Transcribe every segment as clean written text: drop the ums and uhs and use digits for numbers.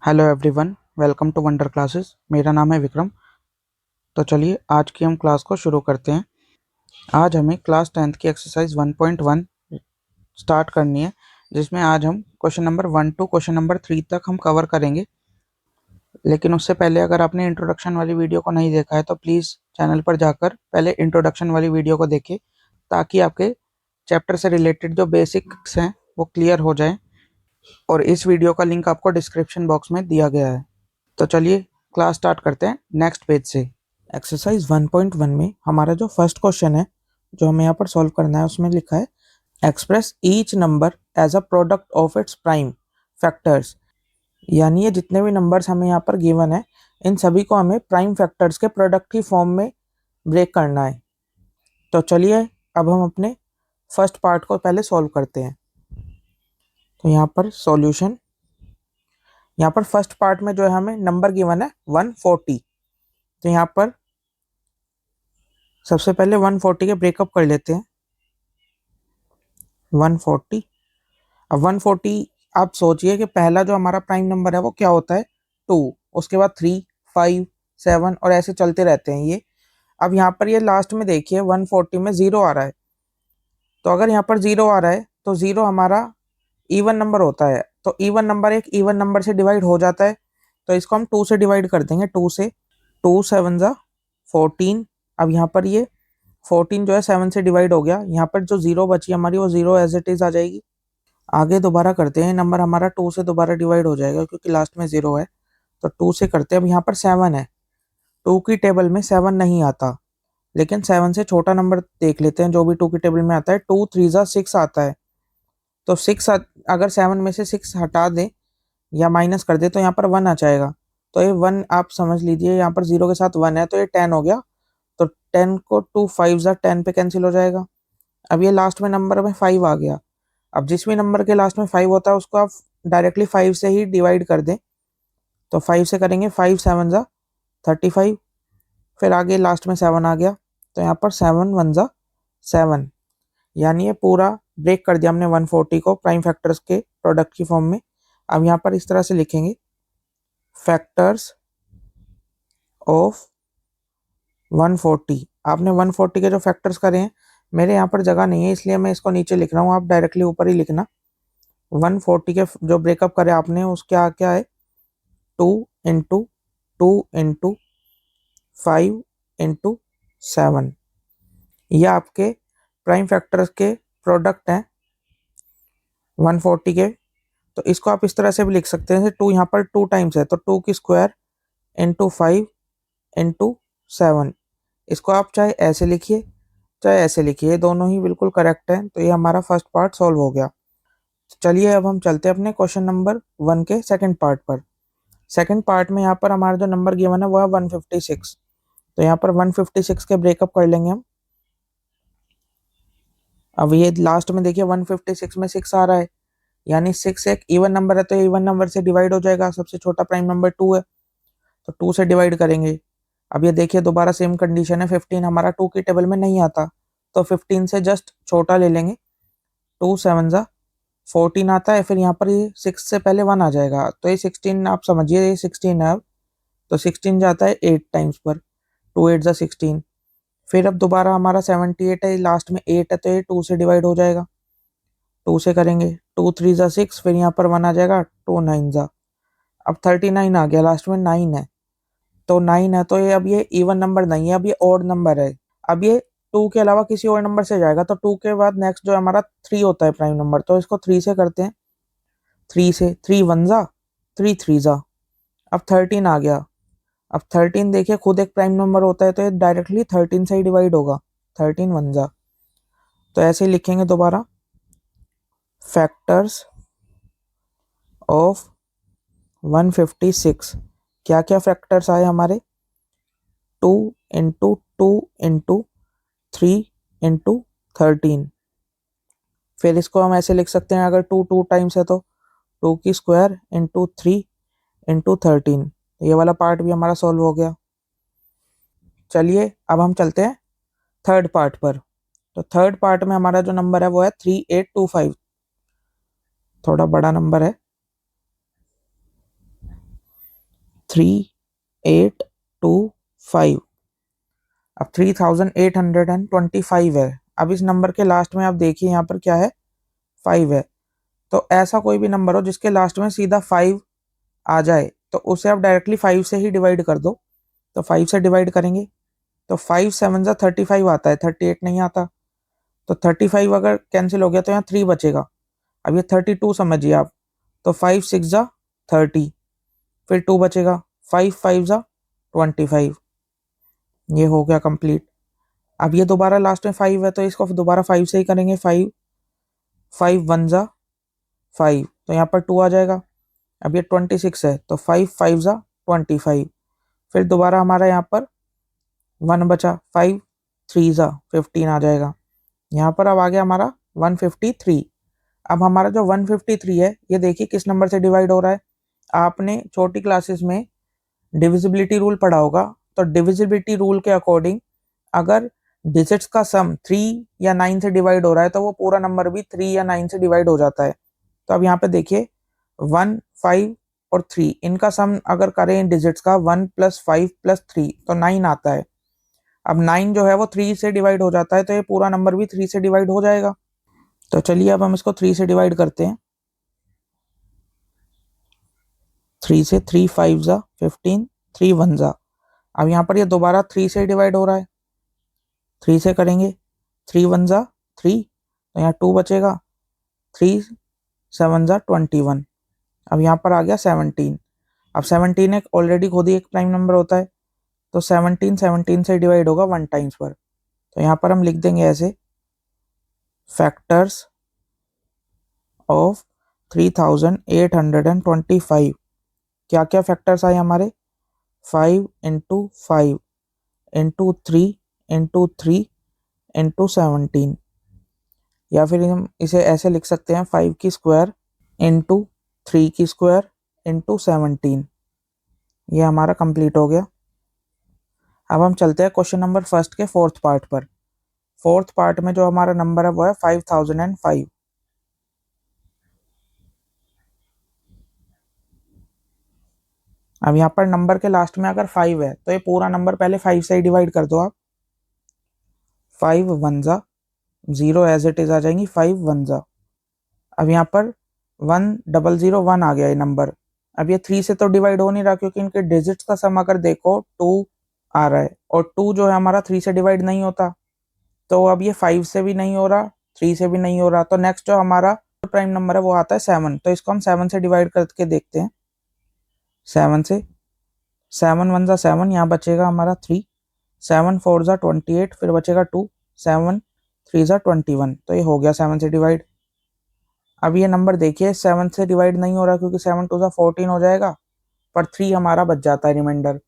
Hello everyone, welcome to Wonder Classes. मेरा नाम है विक्रम। तो चलिए आज की हम क्लास को शुरू करते हैं। आज हमें क्लास 10th की एक्सरसाइज 1.1 स्टार्ट करनी है, जिसमें आज हम question number 1 to question number 3 तक हम कवर करेंगे। लेकिन उससे पहले अगर आपने इंट्रोडक्शन वाली वीडियो को नहीं देखा है तो प्लीज़ चैनल पर जाकर पहले इंट्रोडक्शन वाली वीडियो को देखें, ताकि आपके चैप्टर से रिलेटेड जो बेसिक्स हैं वो क्लियर हो जाए। और इस वीडियो का लिंक आपको डिस्क्रिप्शन बॉक्स में दिया गया है। तो चलिए क्लास स्टार्ट करते हैं नेक्स्ट पेज से। एक्सरसाइज 1.1 में हमारा जो फर्स्ट क्वेश्चन है जो हमें यहाँ पर सॉल्व करना है, उसमें लिखा है express each number as a product of its prime factors. यानी ये जितने भी नंबर्स हमें यहाँ पर गिवन है, इन सभी को हमें प्राइम फैक्टर्स के प्रोडक्ट की फॉर्म में ब्रेक करना है। तो चलिए अब हम अपने फर्स्ट पार्ट को पहले सॉल्व करते हैं। तो यहाँ पर सॉल्यूशन, यहाँ पर फर्स्ट पार्ट में जो है हमें नंबर गिवन है 140। तो यहाँ पर सबसे पहले 140 के ब्रेकअप कर लेते हैं। 140, अब 140 आप सोचिए कि पहला जो हमारा प्राइम नंबर है वो क्या होता है, 2। उसके बाद 3, 5, 7 और ऐसे चलते रहते हैं ये। अब यहाँ पर ये लास्ट में देखिए 140 में 0 आ रहा है। तो अगर यहाँ पर 0 आ रहा है तो 0 हमारा इवन नंबर होता है। तो इवन नंबर एक इवन नंबर से डिवाइड हो जाता है। तो इसको हम 2 से डिवाइड कर देंगे, 2 से। 2 7 जा 14। अब यहाँ पर ये 14 जो है 7 से डिवाइड हो गया। यहाँ पर जो 0 बची हमारी वो 0 एज इट इज आ जाएगी। आगे दोबारा करते हैं, नंबर हमारा 2 से दोबारा डिवाइड हो जाएगा क्योंकि लास्ट में 0 है। तो 2 से करते हैं। अब यहाँ पर 7 है, 2 की टेबल में 7 नहीं आता, लेकिन 7 से छोटा नंबर देख लेते हैं जो भी 2 की टेबल में आता है। 2 3 जा 6 आता है। तो 6 अगर 7 में से 6 हटा दें या माइनस कर दे तो यहाँ पर 1 आ जाएगा। तो ये 1 आप समझ लीजिए, यहाँ पर 0 के साथ 1 है तो ये 10 हो गया। तो 10 को 2 5 जा 10 पे कैंसिल हो जाएगा। अब ये लास्ट में नंबर में 5 आ गया। अब जिस भी नंबर के लास्ट में 5 होता है उसको आप डायरेक्टली 5 से ही डिवाइड कर दें। तो 5 से करेंगे, 5 7 जा 35। फिर आगे लास्ट में 7 आ गया, तो यहाँ पर 7 1 जा 7। यानी ये पूरा ब्रेक कर दिया हमने 140 को प्राइम फैक्टर्स के प्रोडक्ट की फॉर्म में। अब यहाँ पर इस तरह से लिखेंगे, फैक्टर्स ऑफ 140। आपने 140 के जो फैक्टर्स करे हैं, मेरे यहाँ पर जगह नहीं है इसलिए मैं इसको नीचे लिख रहा हूँ, आप डायरेक्टली ऊपर ही लिखना। 140 के जो ब्रेकअप करे आपने उसके क्या है, 2 इंटू 2 इंटू 5 इंटू 7। ये आपके प्राइम फैक्टर्स के प्रोडक्ट हैं 140 के। तो इसको आप इस तरह से भी लिख सकते हैं, 2 यहाँ पर 2 टाइम्स है तो 2 की स्क्वायर इंटू 5 इंटू 7। इसको आप चाहे ऐसे लिखिए चाहे ऐसे लिखिए, दोनों ही बिल्कुल करेक्ट है। तो ये हमारा फर्स्ट पार्ट सॉल्व हो गया। चलिए अब हम चलते हैं अपने क्वेश्चन नंबर 1 के सेकंड पार्ट पर। सेकंड पार्ट में यहाँ पर हमारा जो नंबर गिवन है वो है 156। तो यहाँ पर 156 के ब्रेकअप कर लेंगे हम। अब ये लास्ट में देखिए 156 में 6 आ रहा है, यानी 6 एक इवन नंबर है तो ये इवन नंबर से डिवाइड हो जाएगा। सबसे छोटा प्राइम नंबर 2 है तो 2 से डिवाइड करेंगे। अब ये देखिए दोबारा सेम कंडीशन है, 15 हमारा 2 की टेबल में नहीं आता तो 15 से जस्ट छोटा ले लेंगे। 2 7 जा 14 आता है। फिर यहाँ पर ये 6 से पहले 1 आ जाएगा तो ये 16 आप समझिए, ये 16 है। अब तो 16 जाता है 8 टाइम्स पर, 2 8 जा 16। फिर अब दोबारा हमारा 78 है, लास्ट में 8 है तो ये 2 से डिवाइड हो जाएगा। 2 से करेंगे, 2 3 जा 6, फिर यहाँ पर 1 आ जाएगा, 2 9 जा। अब 39 आ गया, लास्ट में 9 है। तो 9 है तो ये अब ये इवन नंबर नहीं है, अब ये ऑड नंबर है। अब ये 2 के अलावा किसी और नंबर से जाएगा तो 2 के बाद नेक्स्ट जो हमारा 3 होता है प्राइम नंबर, तो इसको 3 से करते हैं। 3 से 3 1 जा 3 3 जा। अब 13 आ गया। अब 13 देखिए खुद एक प्राइम नंबर होता है तो ये डायरेक्टली 13 से ही डिवाइड होगा। 13 1 जा। तो ऐसे ही लिखेंगे दोबारा, फैक्टर्स ऑफ 156। क्या क्या फैक्टर्स आए हमारे, 2 इंटू 2 इंटू 3 इंटू 13। फिर इसको हम ऐसे लिख सकते हैं, अगर 2 2 टाइम्स है तो 2 की स्क्वायर इंटू 3 इंटू 13। ये वाला पार्ट भी हमारा सॉल्व हो गया। चलिए अब हम चलते हैं थर्ड पार्ट पर। तो थर्ड पार्ट में हमारा जो नंबर है वो है 3825। थोड़ा बड़ा नंबर है। 3825। अब 3825 है। अब इस नंबर के लास्ट में आप देखिए यहाँ पर क्या है, 5 है। तो ऐसा कोई भी नंबर हो जिसके लास्ट में सीधा 5 आ जाए तो उसे आप डायरेक्टली 5 से ही डिवाइड कर दो। तो 5 से डिवाइड करेंगे तो 5 7 जा 35 आता है, 38 नहीं आता। तो 35 अगर कैंसिल हो गया तो यहाँ 3 बचेगा। अब ये 32 समझिए आप। तो 5 6 जा 30, फिर 2 बचेगा, 5 5 जा 25। ये हो गया कंप्लीट। अब ये दोबारा लास्ट में 5 है तो इसको दोबारा 5 से ही करेंगे। 5 5 1 जा 5, तो यहाँ पर 2 आ जाएगा। अब ये 26 है तो 5 5 जा 25, फिर दोबारा हमारा यहाँ पर 1 बचा, 5 3 जा 15 आ जाएगा। यहाँ पर अब आ गया हमारा 153। अब हमारा जो 153 है ये देखिए किस नंबर से डिवाइड हो रहा है। आपने छोटी क्लासेस में डिविजिबिलिटी रूल पढ़ा होगा। तो डिविजिबिलिटी रूल के अकॉर्डिंग अगर डिजिट्स का सम 3 या 9 से डिवाइड हो रहा है तो वो पूरा नंबर भी 3 या 9 से डिवाइड हो जाता है। तो अब यहाँ पे देखिए 1 5 और 3 इनका सम अगर करें डिजिट्स का 1 + 5 + 3 तो 9 आता है। अब 9 जो है वो 3 से डिवाइड हो जाता है तो ये पूरा नंबर भी 3 से डिवाइड हो जाएगा। तो चलिए अब हम इसको 3 से डिवाइड करते हैं। 3 से 3 5 जा 15, 3 1 जा। अब यहाँ पर ये दोबारा 3 से डिवाइड हो रहा है। 3 से करेंगे, 3 1 जा 3, तो यहाँ 2 बचेगा, 3 7 जा 21। अब यहाँ पर आ गया 17। अब 17 एक ऑलरेडी खुद ही एक प्राइम नंबर होता है तो 17 17 से डिवाइड होगा 1 टाइम्स पर। तो यहाँ पर हम लिख देंगे ऐसे, फैक्टर्स ऑफ 3825। क्या क्या फैक्टर्स आए हमारे, 5 × 5 × 3 × 3 × 17, या फिर हम इसे ऐसे लिख सकते हैं 5 की स्क्वायर × 3 की स्क्वायर × 17। ये हमारा कंप्लीट हो गया। अब हम चलते हैं क्वेश्चन नंबर फर्स्ट के फोर्थ पार्ट पर। फोर्थ पार्ट में जो हमारा नंबर है वो है 5005। अब यहाँ पर नंबर के लास्ट में अगर 5 है तो ये पूरा नंबर पहले 5 से ही डिवाइड कर दो आप। 5 1 जा 0 एज इट इज आ जाएंगी, 5 1 जा। अब यहाँ पर 1001 आ गया ये नंबर। अब ये 3 से तो डिवाइड हो नहीं रहा क्योंकि इनके डिजिट्स का सम अगर देखो 2 आ रहा है और 2 जो है हमारा 3 से डिवाइड नहीं होता। तो अब ये 5 से भी नहीं हो रहा, 3 से भी नहीं हो रहा। तो नेक्स्ट जो हमारा प्राइम नंबर है वो आता है 7। तो इसको हम 7 से डिवाइड करके देखते हैं। 7 से, 7 1 जा 7, यहाँ बचेगा हमारा 3, 7 4 जा 28, फिर बचेगा 2, 7 3 जा 21। तो ये हो गया 7 से डिवाइड। अब ये नंबर देखिए 7 से डिवाइड नहीं हो रहा क्योंकि 7 2 जा 14 हो जाएगा, पर 3 हमारा बच जाता है रिमाइंडर।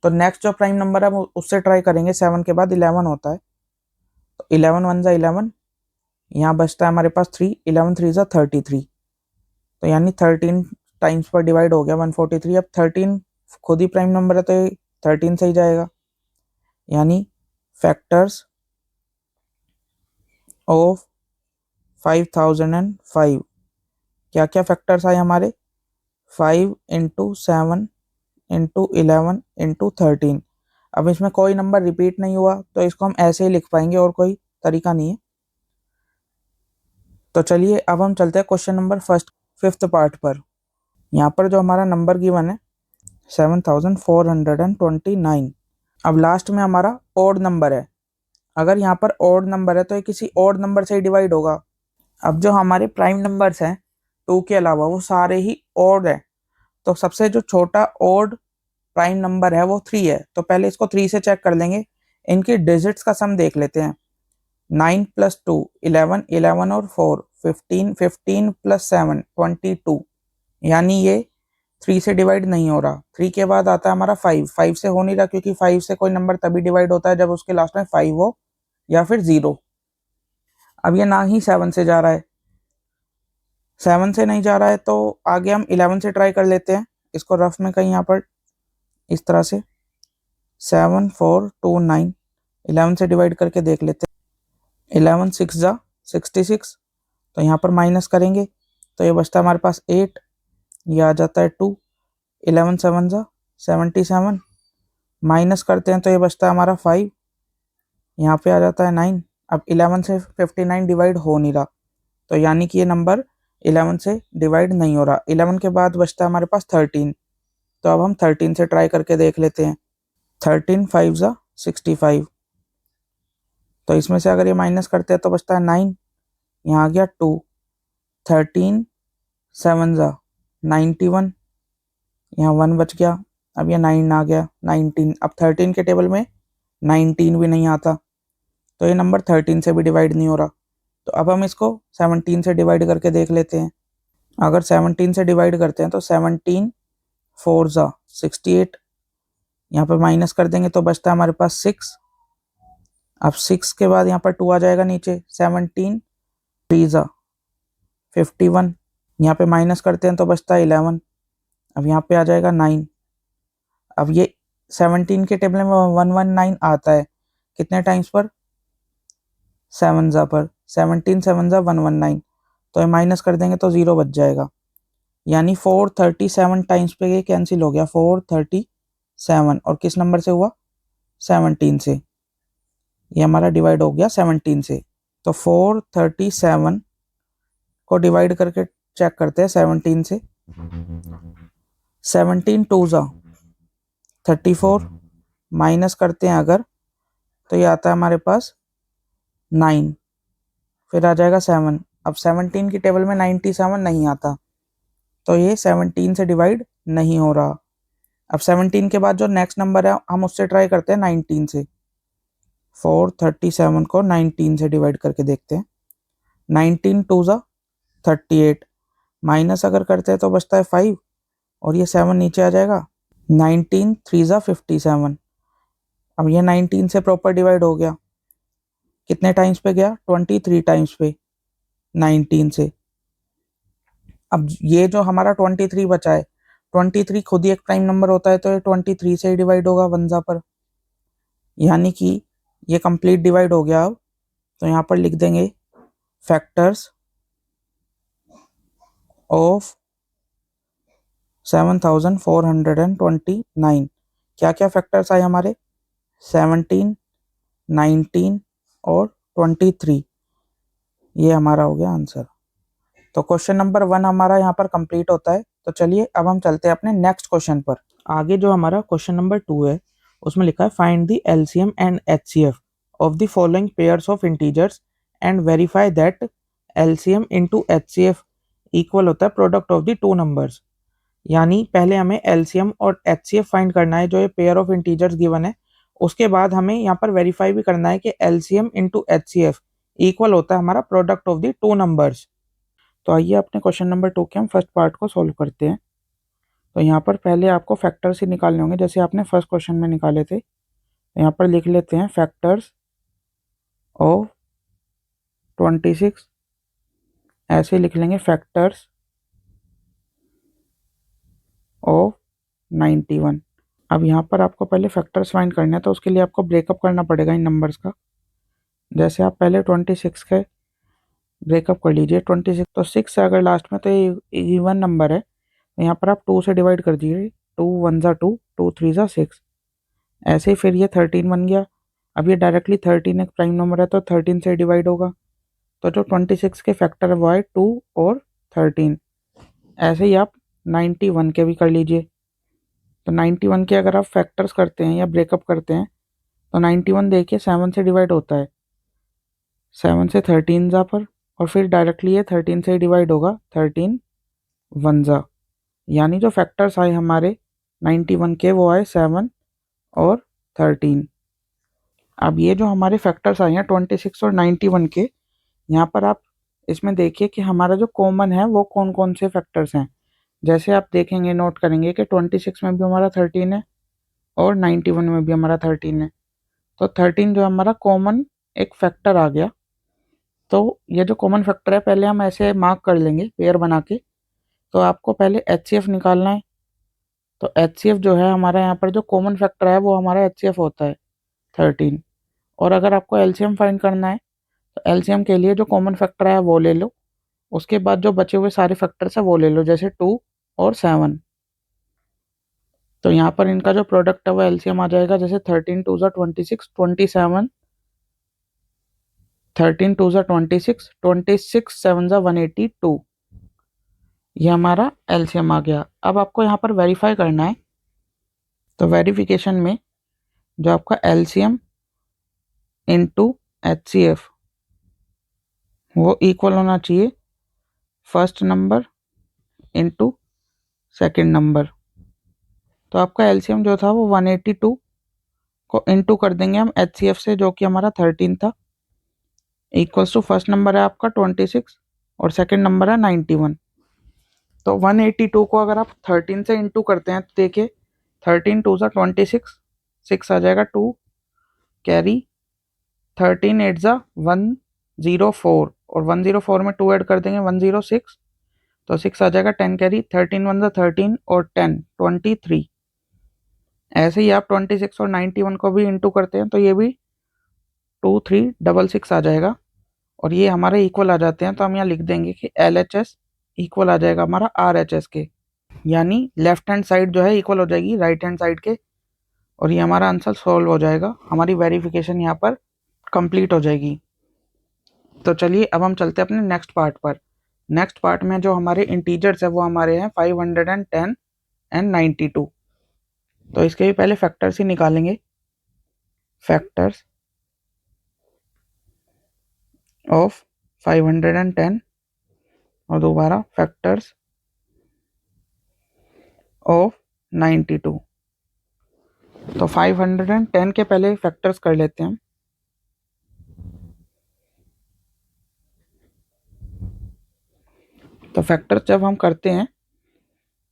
तो नेक्स्ट जो प्राइम नंबर है वो उससे ट्राई करेंगे। 7 के बाद 11 होता है तो 11 1 जा 11, यहाँ बचता है हमारे पास 3, 11 3 जा 33। तो यानी 13 टाइम्स पर डिवाइड हो गया 143। अब 13 खुद ही प्राइम नंबर है तो ये 13 से ही जाएगा। यानी फैक्टर्स ऑफ 5005। क्या क्या फैक्टर्स आए हमारे, 5 × 7 × 11 × 13। अब इसमें कोई नंबर रिपीट नहीं हुआ तो इसको हम ऐसे ही लिख पाएंगे और कोई तरीका नहीं है। तो चलिए अब हम चलते हैं question number first fifth part पर। यहाँ पर जो हमारा नंबर गिवन है 7429। अब लास्ट में हमारा ऑड नंबर है। अगर यहाँ पर ऑड नंबर है तो ये किसी ऑड नंबर से ही डिवाइड होगा। अब जो हमारे प्राइम नंबर्स हैं 2 के अलावा वो सारे ही ऑड है। तो सबसे जो छोटा ऑड प्राइम नंबर है वो 3 है। तो पहले इसको 3 से चेक कर लेंगे। इनकी डिजिट्स का सम देख लेते हैं। 9 + 2 11, 11 और 4 15, 15 + 7 22। यानी ये 3 से डिवाइड नहीं हो रहा। 3 के बाद आता है हमारा 5, 5 से हो नहीं रहा क्योंकि 5 से कोई नंबर तभी डिवाइड होता है जब उसके लास्ट में 5 हो या फिर 0। अब ये ना ही 7 से जा रहा है, 7 से नहीं जा रहा है तो आगे हम 11 से ट्राई कर लेते हैं। इसको रफ में कहीं यहाँ पर इस तरह से 7 4 2 9, 11 से डिवाइड करके देख लेते हैं। 11 6 जा 66, तो यहाँ पर माइनस करेंगे तो ये बचता है हमारे पास 8, ये आ जाता है 2, 11 7 जा 77, माइनस करते हैं तो ये बचता है हमारा 5, यहाँ पे आ जाता है 9। अब 11 से 59 डिवाइड हो नहीं रहा, तो यानी कि ये नंबर 11 से डिवाइड नहीं हो रहा। 11 के बाद बचता है हमारे पास 13, तो अब हम 13 से ट्राई करके देख लेते हैं। 13 5 ज़ा 65, तो इसमें से अगर ये माइनस करते हैं तो बचता है 9, यहाँ आ गया 2। 13 7 ज़ा 91, यहाँ 1 बच गया। अब ये 9 आ गया 19। अब 13 के टेबल में 19 भी नहीं आता, तो ये नंबर 13 से भी डिवाइड नहीं हो रहा। तो अब हम इसको 17 से डिवाइड करके देख लेते हैं। अगर 17 से डिवाइड करते हैं तो 17 4 ज़ा 68, यहाँ पर माइनस कर देंगे तो बचता है हमारे पास 6। अब 6 के बाद यहाँ पर 2 आ जाएगा नीचे। 17 3 ज़ा 51, यहाँ पे माइनस करते हैं तो बचता है 11। अब यहाँ पे आ जाएगा 9। अब ये 17 के टेबल में 119 आता है कितने टाइम्स पर? 7 ज़ा पर। 17 7 ज़ा 119, तो ये माइनस कर देंगे तो 0 बच जाएगा, यानी 437 टाइम्स पे ये कैंसिल हो गया। 437, और किस नंबर से हुआ? 17 से। ये हमारा डिवाइड हो गया 17 से। तो 437 को डिवाइड करके चेक करते हैं 17 से। 17 2 ज़ा 34, माइनस करते हैं अगर तो ये आता है हमारे पास 9, फिर आ जाएगा 7। अब 17 की टेबल में 97 नहीं आता, तो ये 17 से डिवाइड नहीं हो रहा। अब 17 के बाद जो नेक्स्ट नंबर है हम उससे ट्राई करते हैं 19 से। 437 को 19 से डिवाइड करके देखते हैं। 19 2 ज़ा 38, माइनस अगर करते हैं तो बचता है 5, और ये 7 नीचे आ जाएगा। 19 3 ज़ा 57, अब ये 19 से प्रॉपर डिवाइड हो गया। कितने टाइम्स पे गया? 23 टाइम्स पे 19 से। अब ये जो हमारा 23 बचा है, 23 खुद ही एक प्राइम नंबर होता है, तो ये 23 से ही डिवाइड होगा 1 ज़ा पर, यानी कि ये कंप्लीट डिवाइड हो गया। अब तो यहाँ पर लिख देंगे फैक्टर्स ऑफ 7429। क्या क्या फैक्टर्स आए हमारे? 17, 19 और 23। ये हमारा हो गया आंसर। तो क्वेश्चन नंबर 1 हमारा यहाँ पर कंप्लीट होता है। तो चलिए अब हम चलते हैं अपने नेक्स्ट क्वेश्चन पर। आगे जो हमारा क्वेश्चन नंबर 2 है उसमें लिखा है find the LCM and HCF of the following pairs of integers and verify that LCM into HCF equal होता है product of the two numbers. यानी पहले हमें एलसीएम और एचसीएफ फाइंड करना है जो ये पेयर ऑफ इंटीजर्स गिवन है, उसके बाद हमें यहाँ पर वेरीफाई भी करना है कि एलसीएम इंटू एचसीएफ इक्वल होता है हमारा product of the two numbers. तो आइए अपने क्वेश्चन नंबर 2 के हम फर्स्ट पार्ट को सॉल्व करते हैं। तो यहाँ पर पहले आपको फैक्टर्स ही निकालने होंगे जैसे आपने फर्स्ट क्वेश्चन में निकाले थे। तो यहाँ पर लिख लेते हैं फैक्टर्स ऑफ 26, ऐसे लिख लेंगे फैक्टर्स ऑफ 91। अब यहाँ पर आपको पहले फैक्टर्स फाइंड करना है, तो उसके लिए आपको ब्रेकअप करना पड़ेगा इन नंबर्स का। जैसे आप पहले 26 के ब्रेकअप कर लीजिए। 26 तो 6 से अगर लास्ट में तो ये इवन नंबर है, तो यहाँ पर आप 2 से डिवाइड कर दीजिए। 2 1 ज़ा 2, 2 3 ज़ा 6, ऐसे ही फिर ये 13 बन गया। अब ये डायरेक्टली 13 एक प्राइम नंबर है तो 13 से डिवाइड होगा, तो जो 26 के फैक्टर है वो है 2 और 13। ऐसे ही आप 91 के भी कर लीजिए। तो 91 के अगर आप फैक्टर्स करते हैं या ब्रेकअप करते हैं तो 91 देखिए 7 से डिवाइड होता है। 7 से 13 ज़ा पर, और फिर डायरेक्टली ये 13 से ही डिवाइड होगा। 13 1 ज़ा, यानी जो फैक्टर्स आए हमारे 91 के वो आए 7 और 13। अब ये जो हमारे फैक्टर्स आए हैं 26 और 91 के, यहाँ पर आप इसमें देखिए कि हमारा जो कॉमन है वो कौन कौन से फैक्टर्स हैं। जैसे आप देखेंगे, नोट करेंगे कि 26 में भी हमारा 13 है और 91 में भी हमारा 13 है। तो 13 जो हमारा कॉमन एक फैक्टर आ गया। तो ये जो कॉमन फैक्टर है पहले हम ऐसे मार्क कर लेंगे पेयर बना के। तो आपको पहले एचसीएफ निकालना है। तो एचसीएफ जो है हमारा यहाँ पर जो कॉमन फैक्टर है वो हमारा एचसीएफ होता है 13। और अगर आपको एलसीएम फाइंड करना है तो एलसीएम के लिए जो कॉमन फैक्टर है वो ले लो, उसके बाद जो बचे हुए सारे फैक्टर्स है वो ले लो, जैसे 2 और 7। तो यहाँ पर इनका जो प्रोडक्ट है वो एलसीएम आ जाएगा, जैसे 13 2 26, 27, 13 2 26, 26 7 182, ये हमारा एलसीएम आ गया। अब आपको यहाँ पर वेरीफाई करना है, तो वेरिफिकेशन में जो आपका एलसीएम इंटू एचसीएफ वो इक्वल होना चाहिए first number into second number. तो आपका एलसीएम जो था वो 182 को इंटू कर देंगे हम एचसीएफ से, जो कि हमारा 13 था, इक्वल्स टू फर्स्ट नंबर है आपका 26 और सेकेंड नंबर है 91। तो 182 को अगर आप 13 से इंटू करते हैं तो देखिए 13 2 26, 6 आ जाएगा 2 कैरी, 13 8 104 और 104 में 2 ऐड कर देंगे 106, तो 6 आ जाएगा 10 कैरी, 13 1 13 और 10 23। ऐसे ही आप 26 और 91 को भी इंटू करते हैं तो ये भी 2366 आ जाएगा और ये हमारे इक्वल आ जाते हैं। तो हम यहाँ लिख देंगे कि LHS इक्वल आ जाएगा हमारा RHS के, यानी लेफ्ट हैंड साइड जो है इक्वल हो जाएगी राइट हैंड साइड के, और ये हमारा आंसर सॉल्व हो जाएगा, हमारी वेरिफिकेशन यहाँ पर कंप्लीट हो जाएगी। तो चलिए अब हम चलते हैं अपने नेक्स्ट पार्ट पर। नेक्स्ट पार्ट में जो हमारे इंटीजर्स है वो हमारे हैं 510 एंड 92। तो इसके भी पहले फैक्टर्स ही निकालेंगे, फैक्टर्स ऑफ 510 और दोबारा फैक्टर्स ऑफ 92। तो 510 के पहले फैक्टर्स कर लेते हैं। तो फैक्टर्स जब हम करते हैं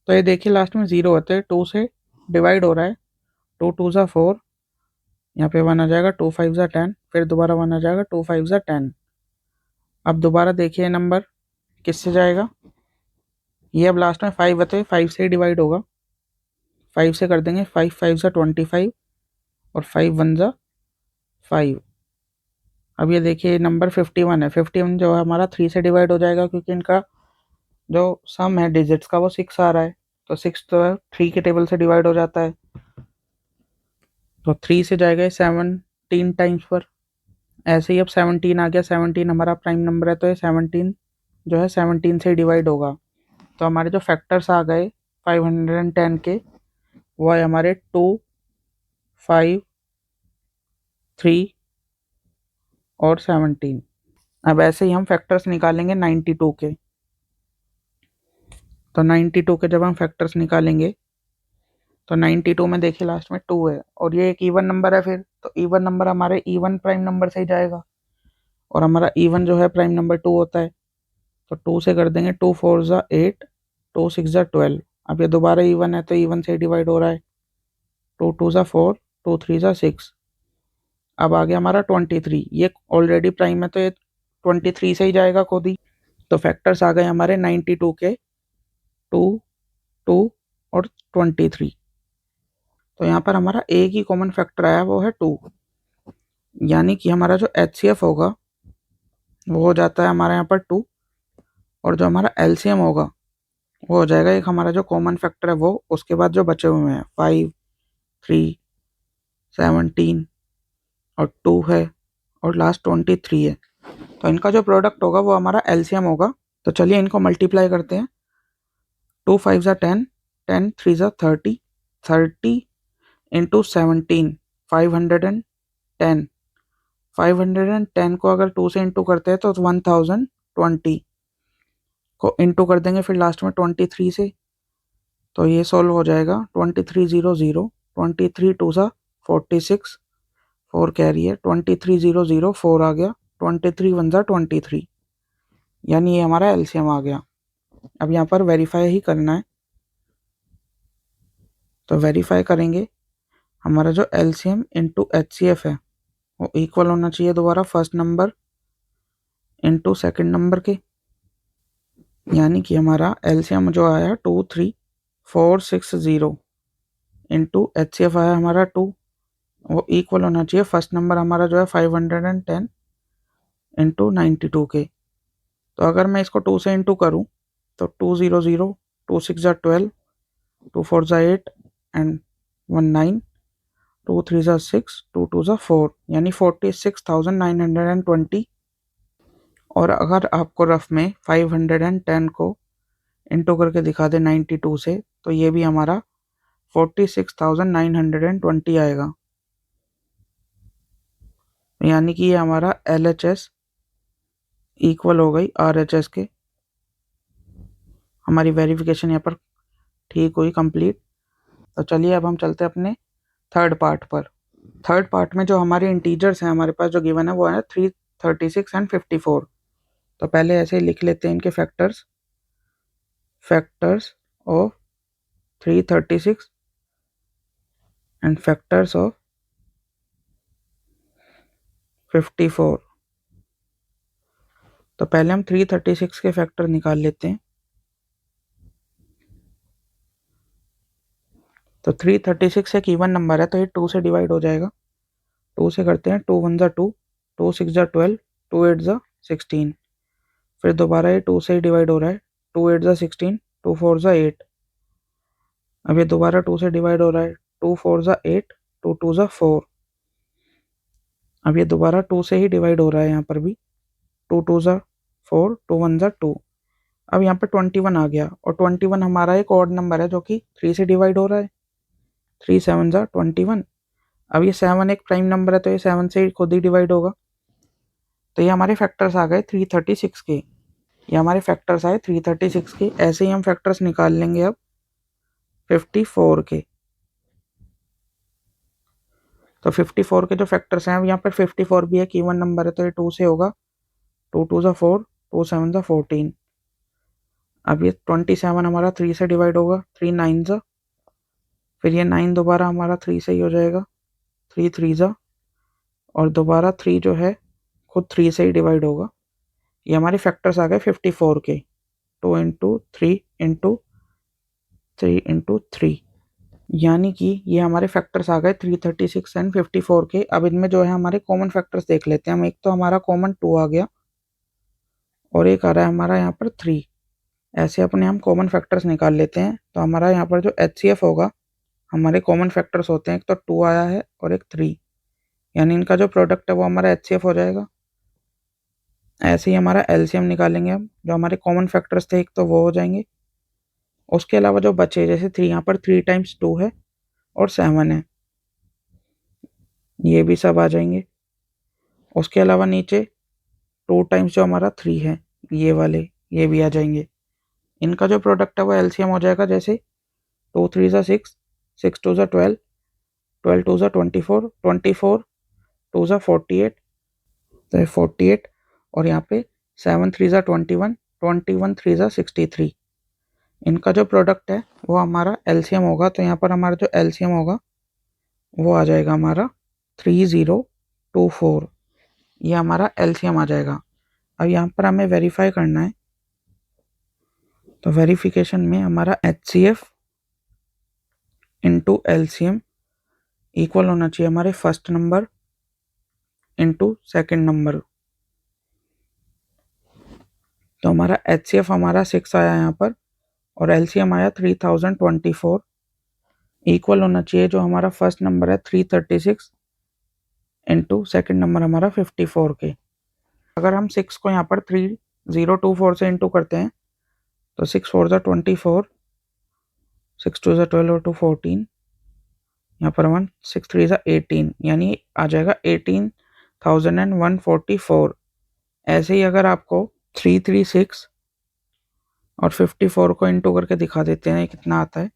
तो ये देखिए लास्ट में 0 होते हैं, 2 से डिवाइड हो रहा है, 2 2 4, यहाँ पे 1 आ जाएगा, 2 5 10, फिर दोबारा 1 आ जाएगा, 2 5 10। अब दोबारा देखिए नंबर किससे जाएगा, ये अब लास्ट में 5 होते हैं, 5 से ही डिवाइड होगा, 5 से कर देंगे, 5 5 25 और 5 1 5। अब ये देखिए नंबर 51 है, 51 जो है हमारा 3 से डिवाइड हो जाएगा, क्योंकि इनका जो सम है डिजिट्स का वो 6 आ रहा है, तो 6 तो है 3 के टेबल से डिवाइड हो जाता है, तो 3 से जाएगा 17 टाइम्स पर। ऐसे ही अब 17 आ गया, 17 हमारा प्राइम नंबर है, तो ये 17 जो है 17 से डिवाइड होगा। तो हमारे जो फैक्टर्स आ गए 510 के वो है हमारे 2 5 3 और 17। अब ऐसे ही हम फैक्टर्स निकालेंगे 92 के। तो 92 के जब हम फैक्टर्स निकालेंगे तो 92 में देखिए लास्ट में 2 है और ये एक इवन नंबर है, फिर तो इवन नंबर हमारे इवन प्राइम नंबर से ही जाएगा, और हमारा इवन जो है प्राइम नंबर 2 होता है, तो 2 से कर देंगे, 2 4 8, 2 6 12। अब ये दोबारा इवन है तो इवन से ही डिवाइड हो रहा है, 2 2 4, 2 3 6। अब आ गया हमारा 23, ये ऑलरेडी प्राइम है तो ये 23 से ही जाएगा खुद ही। तो फैक्टर्स आ गए हमारे 92 के 2 2 और 23। तो यहाँ पर हमारा एक ही कॉमन फैक्टर आया, वो है 2, यानी कि हमारा जो HCF होगा वो हो जाता है हमारे यहाँ पर 2, और जो हमारा LCM होगा वो हो जाएगा एक हमारा जो कॉमन फैक्टर है वो, उसके बाद जो बचे हुए हैं 5 3 17 और 2 है और लास्ट 23 है, तो इनका जो प्रोडक्ट होगा वो हमारा LCM होगा। तो चलिए इनको मल्टीप्लाई करते हैं, 2 5 10, 10 3 30, 30 इंटू 17 510, 510 को अगर 2 से इंटू करते हैं तो 1020 को इंटू कर देंगे फिर लास्ट में 23 से, तो ये सॉल्व हो जाएगा 2300, 23 2 46, 4 कैरी है, 2300 4 आ गया, 23 1 23, यानी ये हमारा LCM आ गया। अब यहाँ पर वेरीफाई ही करना है, तो वेरीफाई करेंगे, हमारा जो LCM इंटू HCF है वो इक्वल होना चाहिए दोबारा first number into second number के, यानी कि हमारा LCM जो आया 23460 इंटू HCF आया हमारा 2, वो इक्वल होना चाहिए फर्स्ट नंबर हमारा जो है 510 इंटू 92 के। तो अगर मैं इसको 2 से इंटू करूँ तो 200, 2 6 12, 2 4 8, एंड 19, 2 3 ज़ा 6, 2 2 ज़ा 4, यानी 46,920। और अगर आपको रफ में 510 को इंटू करके दिखा दे 92 से, तो ये भी हमारा 46,920 आएगा। यानी कि ये हमारा LHS इक्वल हो गई RHS के। हमारी वेरिफिकेशन यहाँ पर ठीक हुई, कंप्लीट। तो चलिए अब हम चलते हैं अपने थर्ड पार्ट पर। थर्ड पार्ट में जो हमारे इंटीजर्स हैं हमारे पास जो गिवन है वो है 336 एंड 54। तो पहले ऐसे ही लिख लेते हैं इनके factors of 336 and factors of 54। तो पहले हम 336 के फैक्टर निकाल लेते हैं। तो 336 एक इवन नंबर है, तो ये 2 से डिवाइड हो जाएगा। 2 से करते हैं, 2 1 ज़ा 2, 2 6 ज़ा 12, 2 8 ज़ा 16। फिर दोबारा ये 2 से ही डिवाइड हो रहा है, 2 8 ज़ा 16, 2 4 ज़ा 8। अब ये दोबारा 2 से डिवाइड हो रहा है, 2 4 ज़ा 8, 2 2 ज़ा 4। अब ये दोबारा 2 से ही डिवाइड हो रहा है यहाँ पर भी, 2 2 ज़ा 4, 2 1 ज़ा 2। अब यहाँ पे 21 आ गया, और 21 हमारा एक ऑड नंबर है जो कि 3 से डिवाइड हो रहा है। 3 7 ज़ा 21। अब ये 7 एक प्राइम नंबर है, तो ये 7 से खुद ही डिवाइड होगा। तो ये हमारे फैक्टर्स आ गए 336 के। ये हमारे फैक्टर्स आए 336 के। ऐसे ही हम फैक्टर्स निकाल लेंगे अब 54 के। तो 54 के जो फैक्टर्स हैं, अब यहाँ पर 54 भी एक इवन नंबर है, तो ये 2 से होगा। 2 2 ज़ा 4, 2 7 ज़ा 14। अब ये 27 हमारा 3 से डिवाइड होगा, 3 9 ज़ा। फिर ये 9 दोबारा हमारा 3 से ही हो जाएगा, 3 3 ज़ा। और दोबारा 3 जो है खुद 3 से ही डिवाइड होगा। ये हमारे फैक्टर्स आ गए 54 के। 2 इंटू 3 इंटू 3 इंटू 3, यानी कि ये हमारे फैक्टर्स आ गए 336 एंड 54 के। अब इनमें जो है हमारे कॉमन फैक्टर्स देख लेते हैं हम। एक तो हमारा कॉमन 2 आ गया, और एक आ रहा है हमारा यहाँ पर 3। ऐसे अपने हम कॉमन फैक्टर्स निकाल लेते हैं। तो हमारा यहाँ पर जो HCF होगा, हमारे कॉमन फैक्टर्स होते हैं, एक तो 2 आया है और एक 3, यानी इनका जो प्रोडक्ट है वो हमारा HCF हो जाएगा। ऐसे ही हमारा LCM निकालेंगे हम। जो हमारे कॉमन फैक्टर्स थे एक तो वो हो जाएंगे, उसके अलावा जो बचे, जैसे 3 यहाँ पर 3 टाइम्स 2 है और 7 है, ये भी सब आ जाएंगे। उसके अलावा नीचे 2 टाइम्स जो हमारा 3 है, ये वाले, ये भी आ जाएंगे। इनका जो प्रोडक्ट है वो LCM हो जाएगा। जैसे 2 3 ज़ा 6, 6 2 ज़ा 12, 12 2 ज़ा 24, 24 2 ज़ा 48, तो 48। और यहाँ पे 7 3 ज़ा 21, 21 3 ज़ा 63। इनका जो प्रोडक्ट है वो हमारा LCM होगा। तो यहाँ पर हमारा जो LCM होगा वो आ जाएगा हमारा 3024। ये हमारा LCM आ जाएगा। अब यहाँ पर हमें वेरीफाई करना है। तो वेरिफिकेशन में हमारा HCF इंटू LCM इक्वल होना चाहिए हमारे first number into second number. तो हमारा HCF हमारा 6 आया यहाँ पर, और LCM आया 3024। इक्वल होना चाहिए जो हमारा फर्स्ट नंबर है 336 इंटू सेकेंड नंबर हमारा 54 के। अगर हम 6 को यहाँ पर 3024 से इंटू करते हैं, तो 6 4 ज़ा 24, 6 2 ज़ा 12 और 2 14, यहाँ पर 1 6 3 ज़ा 18, यानी आ जाएगा 18,144। ऐसे ही अगर आपको 336 और 54 को इंटू करके दिखा देते हैं, कितना आता है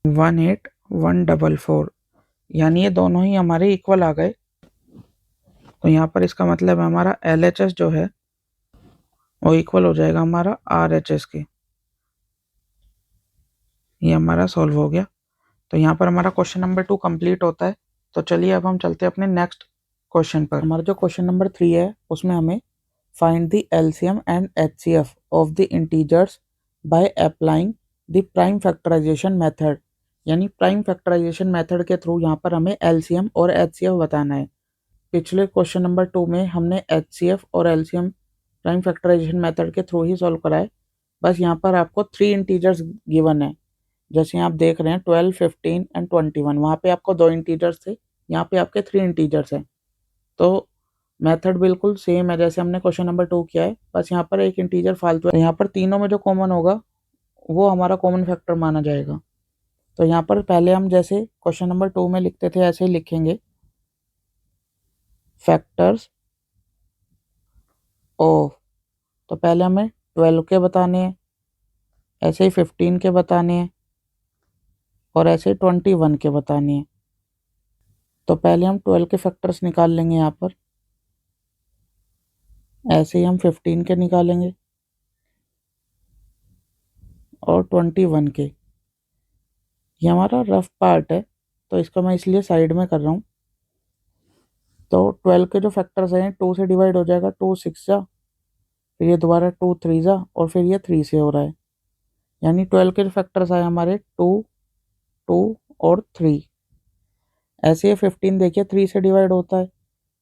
18,144, यानी ये दोनों ही हमारे इक्वल आ गए। तो यहाँ पर इसका मतलब है हमारा LHS जो है वो इक्वल हो जाएगा हमारा RHS के। ये हमारा सॉल्व हो गया। तो यहाँ पर हमारा क्वेश्चन नंबर 2 कंप्लीट होता है। तो चलिए अब हम चलते हैं अपने नेक्स्ट क्वेश्चन पर। हमारा जो क्वेश्चन नंबर 3 है उसमें हमें find the LCM and HCF of the integers by applying the prime factorisation method, यानी प्राइम फैक्टराइजेशन मेथड के थ्रू यहाँ पर हमें LCM और HCF बताना है। पिछले क्वेश्चन नंबर 2 में हमने HCF और LCM प्राइम फैक्टराइजेशन मेथड के थ्रू ही सॉल्व करा है। बस यहाँ पर आपको 3 इंटीजर्स गिवन है, जैसे आप देख रहे हैं 12, 15 एंड 21, वहाँ पे आपको 2 इंटीजर्स थे, यहाँ पे आपके 3 इंटीजर्स हैं। तो मेथड बिल्कुल सेम है जैसे हमने क्वेश्चन नंबर 2 किया है, बस यहाँ पर एक इंटीजर फालतू है। तो यहाँ पर तीनों में जो कॉमन होगा वो हमारा कॉमन फैक्टर माना जाएगा। तो यहाँ पर पहले हम जैसे क्वेश्चन नंबर 2 में लिखते थे ऐसे ही लिखेंगे, फैक्टर्स ऑफ। तो पहले हमें 12 के बताने हैं, ऐसे ही 15 के बताने हैं और ऐसे ही 21 के बताने हैं। तो पहले हम 12 के फैक्टर्स निकाल लेंगे यहाँ पर, ऐसे ही हम 15 के निकालेंगे और 21 के। ये हमारा रफ पार्ट है तो इसको मैं इसलिए साइड में कर रहा हूँ। तो 12 के जो फैक्टर्स हैं 2 से डिवाइड हो जाएगा, 2 6 जा, फिर ये दोबारा 2 3 जा और फिर ये 3 से हो रहा है, यानी 12 के जो फैक्टर्स आए हमारे 2 2 और 3। ऐसे ही 15 देखिए 3 से डिवाइड होता है,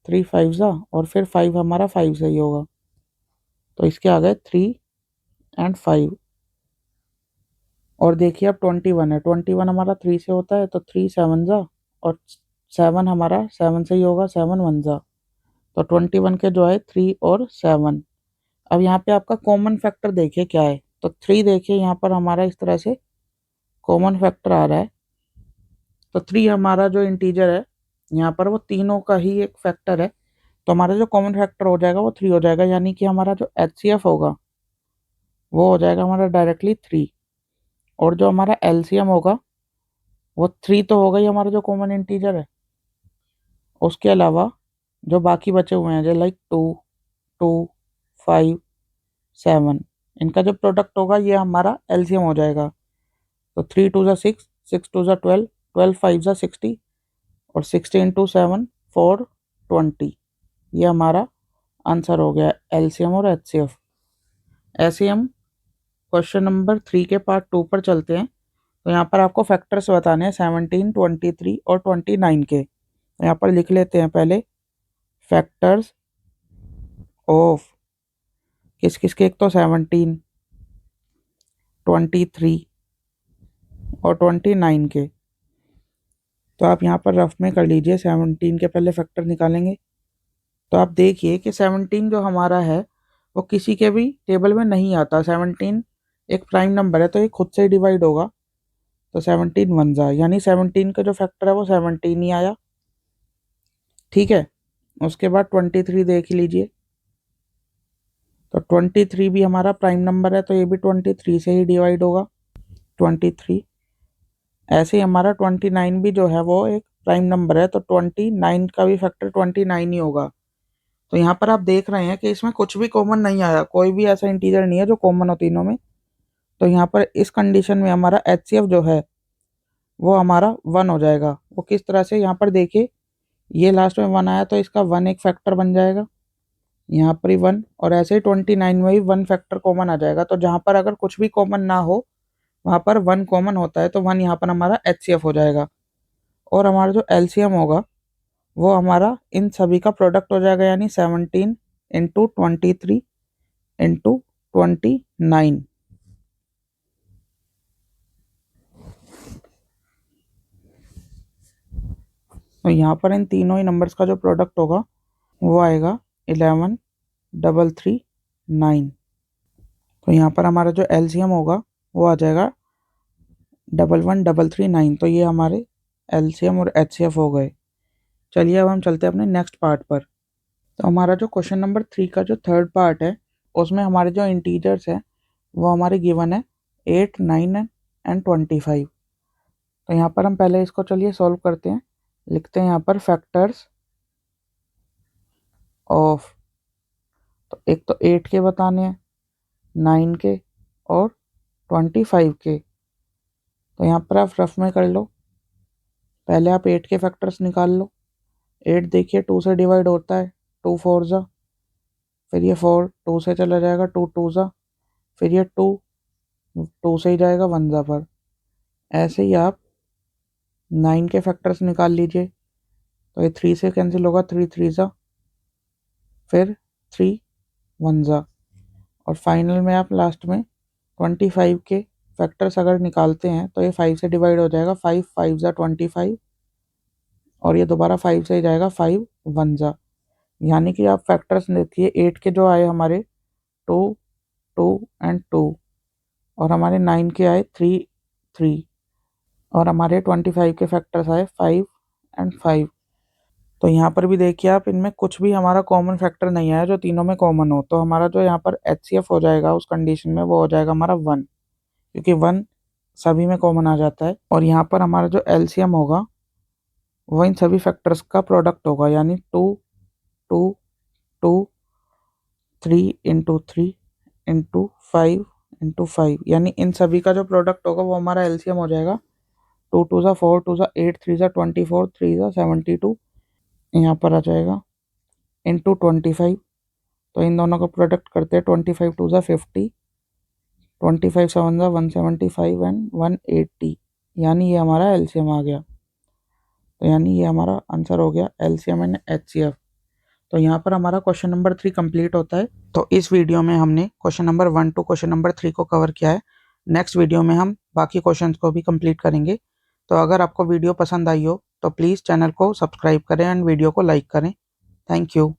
3 5 जा और फिर 5 हमारा 5 से ही होगा, तो इसके आ गए 3 एंड 5। और देखिए अब 21 है, 21 हमारा 3 से होता है तो 3 7 जा और 7 हमारा 7 से ही होगा, 7 1 जा। तो 21 के जो है 3 और 7। अब यहाँ पे आपका कॉमन फैक्टर देखिए क्या है, तो 3 देखिए यहाँ पर हमारा इस तरह से कॉमन फैक्टर आ रहा है। तो 3 हमारा जो इंटीजर है यहाँ पर वो तीनों का ही एक फैक्टर है, तो हमारा जो कॉमन फैक्टर हो जाएगा वो 3 हो जाएगा, यानी कि हमारा जो HCF होगा वो हो जाएगा हमारा डायरेक्टली 3। और जो हमारा LCM होगा वो 3 तो होगा ही हमारा जो कॉमन इंटीजर है, उसके अलावा जो बाकी बचे हुए हैं जो लाइक 2 2 5 7, इनका जो प्रोडक्ट होगा ये हमारा LCM हो जाएगा। तो 3 2 जा 6, 6 2 जा 12, 12 5 जा 60 और 60 इंटू 7 420। ये हमारा आंसर हो गया LCM और HCF। ऐसे हम क्वेश्चन नंबर 3 के पार्ट 2 पर चलते हैं। तो यहाँ पर आपको फैक्टर्स बताने हैं 17, 23 और 29 के। तो यहाँ पर लिख लेते हैं पहले फैक्टर्स ऑफ किस किस के, एक तो 17, 23 और 29 के। तो आप यहाँ पर रफ में कर लीजिए, 17 के पहले फैक्टर निकालेंगे। तो आप देखिए कि 17 जो हमारा है वो किसी के भी टेबल में नहीं आता। 17 एक प्राइम नंबर है तो ये खुद से ही डिवाइड होगा, तो 17 1 जा, यानी 17 का जो फैक्टर है वो 17 ही आया। ठीक है, उसके बाद 23 देख लीजिए, तो 23 भी हमारा प्राइम नंबर है तो ये भी 23 से ही डिवाइड होगा, 23। ऐसे ही हमारा 29 भी जो है वो एक प्राइम नंबर है तो 29 का भी फैक्टर 29 ही होगा। तो यहाँ पर आप देख रहे हैं कि इसमें कुछ भी कॉमन नहीं आया, कोई भी ऐसा इंटीजर नहीं है जो कॉमन हो तीनों में। तो यहाँ पर इस कंडीशन में हमारा HCF जो है वो हमारा 1 हो जाएगा। वो किस तरह से, यहाँ पर देखिए ये लास्ट में 1 आया तो इसका 1 एक फैक्टर बन जाएगा, यहाँ पर ही 1, और ऐसे ही 29 में भी 1 फैक्टर कॉमन आ जाएगा। तो जहाँ पर अगर कुछ भी कॉमन ना हो वहाँ पर 1 कॉमन होता है तो 1 यहाँ पर हमारा HCF हो जाएगा। और हमारा जो LCM होगा वो हमारा इन सभी का प्रोडक्ट हो जाएगा, यानी 17 इंटू 23 इंटू 29। तो यहाँ पर इन तीनों ही नंबर्स का जो प्रोडक्ट होगा वो आएगा 11,339। तो यहाँ पर हमारा जो LCM होगा वो आ जाएगा 11,339। तो ये हमारे LCM और HCF हो गए। चलिए अब हम चलते हैं अपने नेक्स्ट पार्ट पर। तो हमारा जो क्वेश्चन नंबर 3 का जो थर्ड पार्ट है उसमें हमारे जो इंटीजर्स हैं वो हमारे गिवन है 8 9 एंड 25। तो यहाँ पर हम पहले इसको चलिए सॉल्व करते हैं। लिखते हैं यहाँ पर फैक्टर्स ऑफ, तो एक तो 8 के बताने हैं, 9 के और 25 के। तो यहाँ पर आप रफ में कर लो, पहले आप 8 के फैक्टर्स निकाल लो। 8 देखिए 2 से डिवाइड होता है, 2 4 जा, फिर ये 4 2 से चला जाएगा, 2 2 जा, फिर ये 2 2 से ही जाएगा 1 जा पर। ऐसे ही आप 9 के फैक्टर्स निकाल लीजिए, तो ये 3 से कैंसिल होगा, 3 3 जा, फिर 3 1 जा, और फाइनल में आप लास्ट में 25 के फैक्टर्स अगर निकालते हैं तो ये 5 से डिवाइड हो जाएगा, 5 5 ज़ा 25 और ये दोबारा 5 से ही जाएगा, 5 1 ज़ा। यानी कि आप फैक्टर्स देखिए 8 के जो आए हमारे 2 2 एंड 2 और हमारे 9 के आए 3 3 और हमारे 25 के फैक्टर्स आए 5 एंड 5। तो यहाँ पर भी देखिए आप, इनमें कुछ भी हमारा कॉमन फैक्टर नहीं आया जो तीनों में कॉमन हो, तो हमारा जो यहाँ पर HCF हो जाएगा उस कंडीशन में वो हो जाएगा हमारा 1, क्योंकि 1 सभी में कॉमन आ जाता है। और यहाँ पर हमारा जो LCM होगा वो इन सभी फैक्टर्स का प्रोडक्ट होगा, यानी 2 2 2 3 इंटू 3 इंटू 5 इंटू 5, यानी इन सभी का जो प्रोडक्ट होगा वो हमारा LCM हो जाएगा। 2 2 ज़ा 4 2 ज़ा 8 3 ज़ा 24 3 ज़ा 72, यहाँ पर आ जाएगा इंटू 25। तो इन दोनों का प्रोडक्ट करते हैं 25 2 ज़ा 50, 25 7 ज़ा 175 एंड 180, यानी ये हमारा LCM आ गया। तो यानी ये हमारा आंसर हो गया LCM एंड HCF। तो यहाँ पर हमारा क्वेश्चन नंबर 3 कंप्लीट होता है। तो इस वीडियो में हमने question number 1 to question number 3 को कवर किया है। नेक्स्ट वीडियो में हम बाकी क्वेश्चंस को भी कंप्लीट करेंगे। तो अगर आपको वीडियो पसंद आई हो तो प्लीज़ चैनल को सब्सक्राइब करें एंड वीडियो को लाइक करें। Thank you.